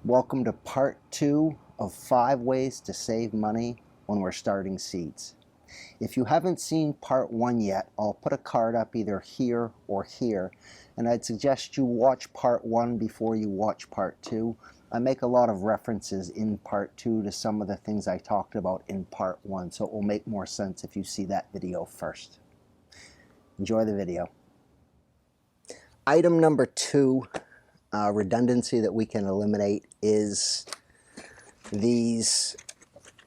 Welcome to part 2 of 5 ways to save money when we're starting seeds. If you haven't seen part 1 yet, I'll put a card up either here or here, and I'd suggest you watch part 1 before you watch part 2. I make a lot of references in part 2 to some of the things I talked about in part 1, so it will make more sense if you see that video first. Enjoy the video. Item number 2, redundancy that we can eliminate, is these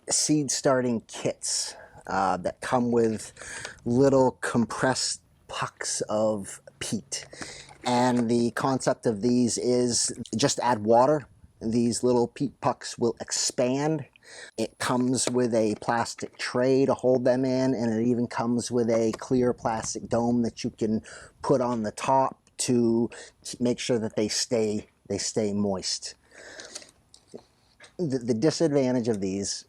seed starting kits that come with little compressed pucks of peat. And the concept of these is just add water. These little peat pucks will expand. It comes with a plastic tray to hold them in, and it even comes with a clear plastic dome that you can put on the top to make sure that they stay moist. The disadvantage of these,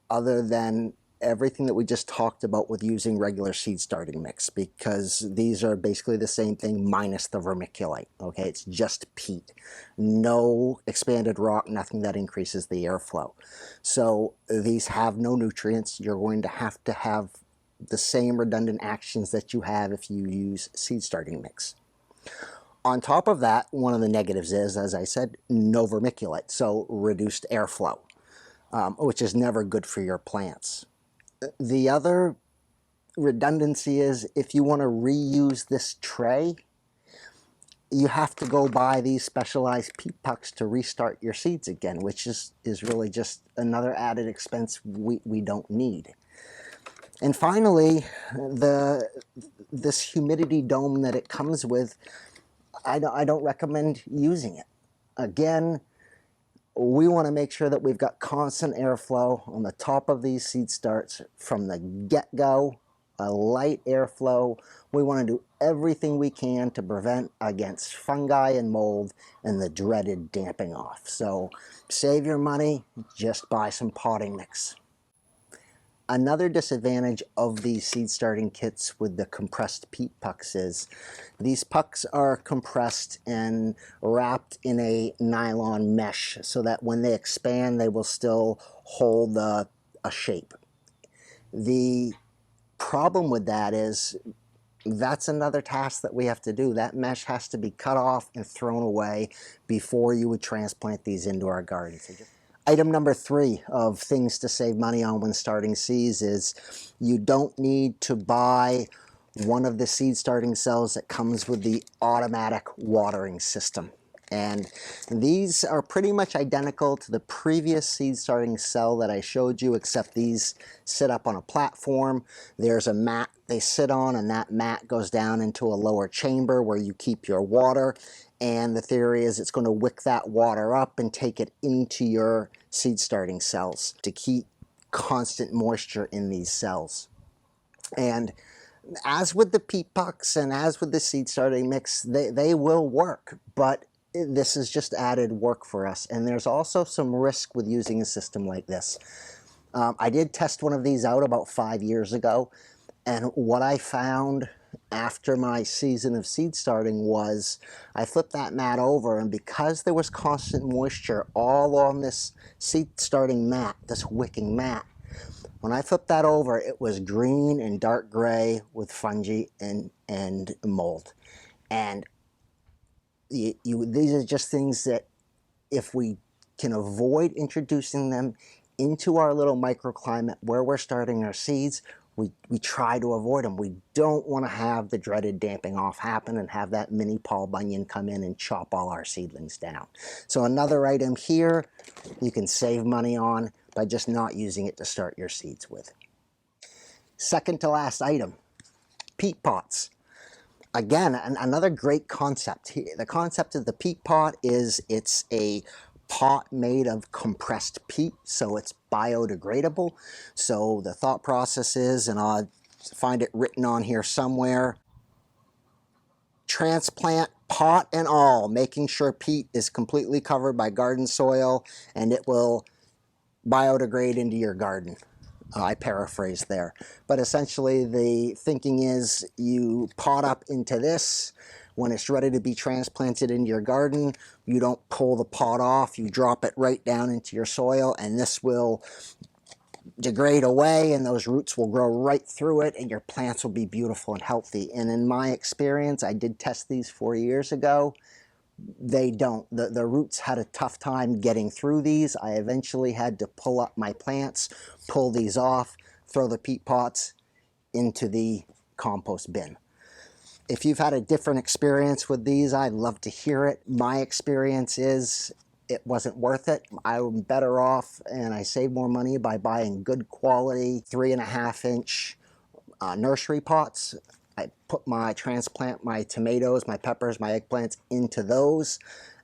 other than everything that we just talked about with using regular seed starting mix, because these are basically the same thing minus the vermiculite. Okay, it's just peat, no expanded rock, nothing that increases the airflow. So these have no nutrients. You're going to have the same redundant actions that you have if you use seed starting mix. On top of that, one of the negatives is, as I said, no vermiculite, so reduced airflow, which is never good for your plants. The other redundancy is if you want to reuse this tray, you have to go buy these specialized peat pucks to restart your seeds again, which is really just another added expense we don't need. And finally, this humidity dome that it comes with, I don't recommend using it. Again, we want to make sure that we've got constant airflow on the top of these seed starts from the get-go, a light airflow. We want to do everything we can to prevent against fungi and mold and the dreaded damping off. So save your money, just buy some potting mix. Another disadvantage of these seed starting kits with the compressed peat pucks is these pucks are compressed and wrapped in a nylon mesh so that when they expand they will still hold a shape. The problem with that is that's another task that we have to do. That mesh has to be cut off and thrown away before you would transplant these into our garden. So item number 3 of things to save money on when starting seeds is you don't need to buy one of the seed starting cells that comes with the automatic watering system. And these are pretty much identical to the previous seed starting cell that I showed you, except these sit up on a platform. There's a mat they sit on, and that mat goes down into a lower chamber where you keep your water. And the theory is it's going to wick that water up and take it into your seed starting cells to keep constant moisture in these cells. And as with the peat pucks and as with the seed starting mix, they will work, but this is just added work for us. And there's also some risk with using a system like this. I did test one of these out about 5 years ago, and what I found after my season of seed starting was I flipped that mat over, and because there was constant moisture all on this seed starting mat, this wicking mat, when I flipped that over, it was green and dark gray with fungi and mold. And these are just things that if we can avoid introducing them into our little microclimate where we're starting our seeds, we try to avoid them. We don't want to have the dreaded damping off happen and have that mini Paul Bunyan come in and chop all our seedlings down. So another item here you can save money on by just not using it to start your seeds with. Second to last item, peat pots. Again, another great concept. The concept of the peat pot is it's a pot made of compressed peat, so it's biodegradable. So the thought process is, and I'll find it written on here somewhere, transplant pot and all, making sure peat is completely covered by garden soil and it will biodegrade into your garden. I paraphrased there. But essentially the thinking is you pot up into this When it's ready to be transplanted into your garden, you don't pull the pot off, you drop it right down into your soil, and this will degrade away and those roots will grow right through it and your plants will be beautiful and healthy. And in my experience, I did test these 4 years ago, they don't. The roots had a tough time getting through these. I eventually had to pull up my plants, pull these off, throw the peat pots into the compost bin. If you've had a different experience with these, I'd love to hear it. My experience is it wasn't worth it. I'm better off and I save more money by buying good quality 3.5-inch nursery pots. I transplant my tomatoes, my peppers, my eggplants into those,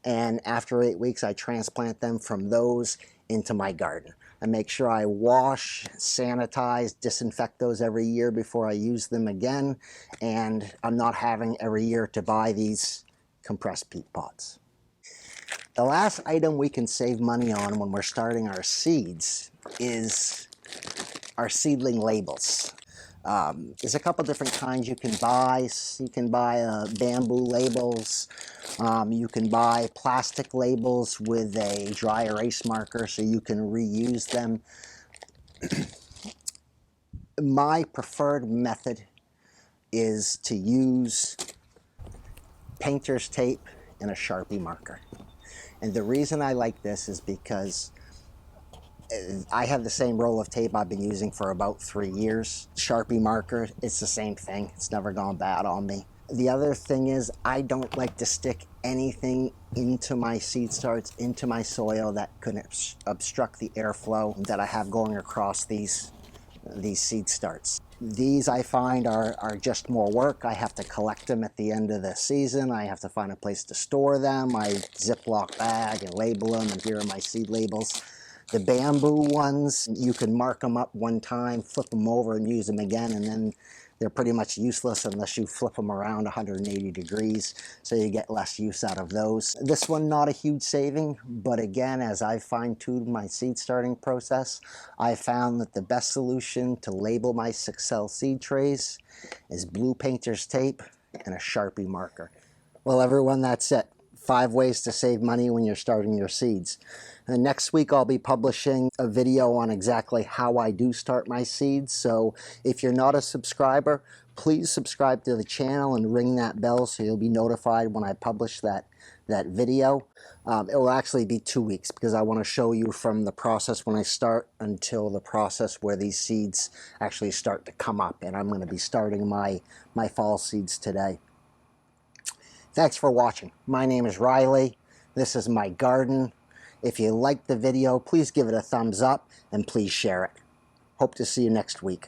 and after 8 weeks I transplant them from those into my garden. I make sure I wash, sanitize, disinfect those every year before I use them again, and I'm not having every year to buy these compressed peat pots. The last item we can save money on when we're starting our seeds is our seedling labels. There's a couple different kinds you can buy. You can buy bamboo labels. You can buy plastic labels with a dry erase marker so you can reuse them. My preferred method is to use painter's tape and a Sharpie marker. And the reason I like this is because I have the same roll of tape I've been using for about 3 years. Sharpie marker, it's the same thing. It's never gone bad on me. The other thing is I don't like to stick anything into my seed starts, into my soil that could obstruct the airflow that I have going across these seed starts. These I find are just more work. I have to collect them at the end of the season. I have to find a place to store them. I Ziploc bag and label them, and here are my seed labels. The bamboo ones, you can mark them up one time, flip them over and use them again, and then they're pretty much useless unless you flip them around 180 degrees, so you get less use out of those. This one, not a huge saving, but again, as I fine-tuned my seed starting process, I found that the best solution to label my 6L seed trays is blue painter's tape and a Sharpie marker. Well, everyone, that's it. 5 ways to save money when you're starting your seeds. And next week I'll be publishing a video on exactly how I do start my seeds. So if you're not a subscriber, please subscribe to the channel and ring that bell so you'll be notified when I publish that video. It will actually be 2 weeks because I want to show you from the process when I start until the process where these seeds actually start to come up. And I'm going to be starting my fall seeds today. Thanks for watching. My name is Riley. This is my garden. If you liked the video, please give it a thumbs up and please share it. Hope to see you next week.